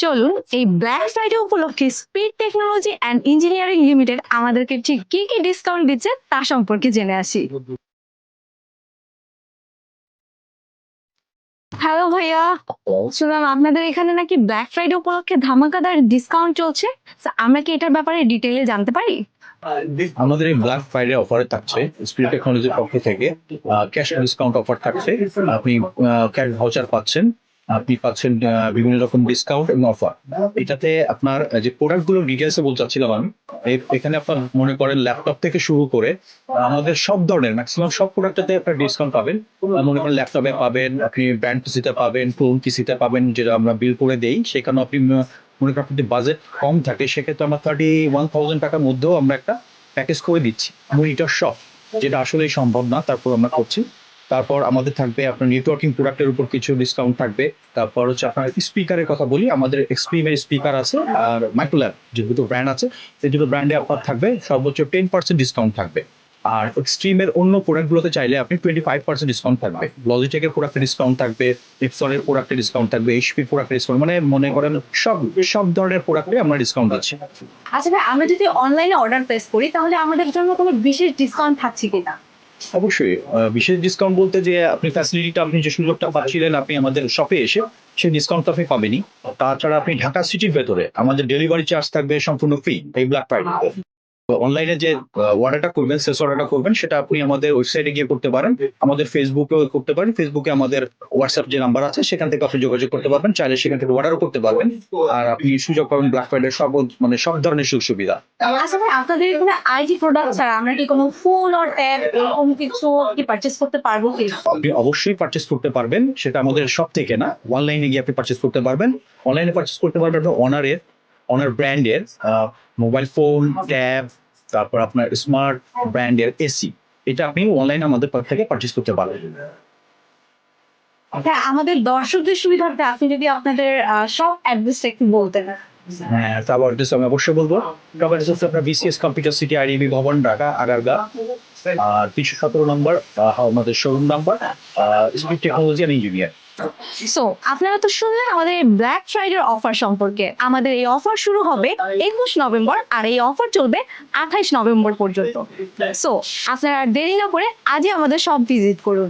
চলুন এই black Friday উপলক্ষে speed technology and engineering limited আমাদেরকে ঠিক কি কি ডিসকাউন্ট দিচ্ছে তা সম্পর্কে জেনে আসি। হ্যালো ভাইয়া, শুনলাম আপনাদের এখানে নাকি ব্ল্যাক ফ্রাইডে উপলক্ষে ধামাকাদার ডিসকাউন্ট চলছে। So, আমরা কি এটার ব্যাপারে ডিটেইলে জানতে পারি? আমাদের এই ব্ল্যাক ফ্রাইডে অফারে থাকছে স্পিড টেকনোলজির পক্ষ থেকে ক্যাশ ডিসকাউন্ট অফার থাকছে। আপনি ক্যাশ ভাউচার পাচ্ছেন, আপনি পাচ্ছেন বিভিন্ন রকম ডিসকাউন্ট এবং অফার। এটাতে আপনার যে প্রোডাক্টগুলো ডিটেলসে বলতে চাচ্ছিলাম আমি, এখানে আপনার মনে করেন ল্যাপটপ থেকে শুরু করে আমাদের সব ধরনের ম্যাক্সিমাম সব প্রোডাক্টটাতে আপনার ডিসকাউন্ট পাবেন। মনে করেন ল্যাপটপে পাবেন, আপনি ব্র্যান্ড পিসিতে পাবেন, ফোন পিসিতে পাবেন, যেটা আমরা বিল করে দেই সেখানে আপনি মনে করেন আপনার বাজেট কম থাকে সেক্ষেত্রে আমরা 31,000 টাকার মধ্যেও আমরা একটা প্যাকেজ করে দিচ্ছি মনিটর সহ, যেটা আসলেই সম্ভব না, তারপর আমরা করছি। তারপর আমাদের থাকবে আপনার নেটওয়ার্কিং প্রোডাক্টের উপর কিছু ডিসকাউন্ট থাকবে। তারপর হচ্ছে আপনার স্পিকারের কথা বলি, আমাদের এক্সট্রিমের স্পিকার আছে আর মাইক্রোল্যাব যে দুটো ব্র্যান্ড আছে, সেই দুটো ব্র্যান্ডে আপনার থাকবে সর্বোচ্চ 10% ডিসকাউন্ট থাকবে। আর এক্সট্রিমের অন্য প্রোডাক্টগুলোতে চাইলে আপনি 25% ডিসকাউন্ট থাকবে। লজিটেকের প্রোডাক্টে ডিসকাউন্ট থাকবে, এক্সনের প্রোডাক্টে ডিসকাউন্ট থাকবে, এইচপি প্রোডাক্টে ডিসকাউন্ট, মানে মনে করেন সব সব ধরনের প্রোডাক্টে আমরা ডিসকাউন্ট দিচ্ছি। আচ্ছা ভাই, আমরা যদি অনলাইনে অর্ডার প্লেস করি তাহলে আমাদের জন্য কোনো বিশেষ ডিসকাউন্ট থাকছে কিনা? অবশ্যই বিশেষ ডিসকাউন্ট বলতে যে আপনি ফ্যাসিলিটিটা, আপনি যে সুযোগটা পাচ্ছিলেন আপনি আমাদের শপে এসে, সেই ডিসকাউন্ট তো আপনি পাবেনই। তাছাড়া আপনি ঢাকা সিটির ভেতরে আমাদের ডেলিভারি চার্জ থাকবে সম্পূর্ণ ফ্রি এই ব্ল্যাক ফ্রাইডে। অনলাইনে যে অর্ডারটা করবেন, শেষ অর্ডারটা করবেন, সেটা আপনি আমাদের ওয়েবসাইটে গিয়ে করতে পারেন, আমাদের ফেসবুকেও করতে পারেন। ফেসবুকে আমাদের হোয়াটসঅ্যাপ যে নাম্বার আছে সেখান থেকে আপনি যোগাযোগ করতে পারবেন, চাইলে সেখান থেকে অর্ডারও করতে পারবেন। আর আপনি সুযোগ পাবেন ব্ল্যাক ফ্রাইডে সব, মানে সব ধরনের সুযোগ সুবিধা। আচ্ছা ভাই, আপনাদের এখানে আইটি প্রোডাক্ট ছাড়া আমরা কি কোনো ফোন আর ট্যাব এরকম কিছু কি পারচেজ করতে পারবো কি? আপনি অবশ্যই পারচেস করতে পারবেন, সেটা আমাদের শপ থেকে না, অনলাইনে গিয়ে আপনি পারচেস করতে পারবেন। অনলাইনে পারচেস করতে পারবেন আপনি অনার ব্র্যান্ডের মোবাইল ফোন, ট্যাব, তারপর আপনার স্মার্ট ব্র্যান্ডের এসি, এটা আপনি অনলাইনে আমাদের থেকে পারচেস করতে পারবেন। হ্যাঁ, আমাদের দর্শকদের সুবিধার্থে আপনি যদি আপনাদের সব অ্যাড্রেসটা একটু বলতেন। হ্যাঁ, তারপর অ্যাড্রেস আমি অবশ্যই বলবো। সব অ্যাড্রেস হচ্ছে আপনার বিসিএস কম্পিউটার সিটি আইডিবি ভবন, ঢাকা, আগারগা। আর 317 নম্বর আমাদের showroom number, speed technology and engineer. So আপনারা তো শুনলেন আমাদের এই ব্ল্যাক ফ্রাইডে অফার সম্পর্কে। আমাদের এই অফার শুরু হবে 21 নভেম্বর আর এই অফার চলবে 28 নভেম্বর পর্যন্ত। সো আপনারা আর দেরি না করে আজই আমাদের সব ভিজিট করুন।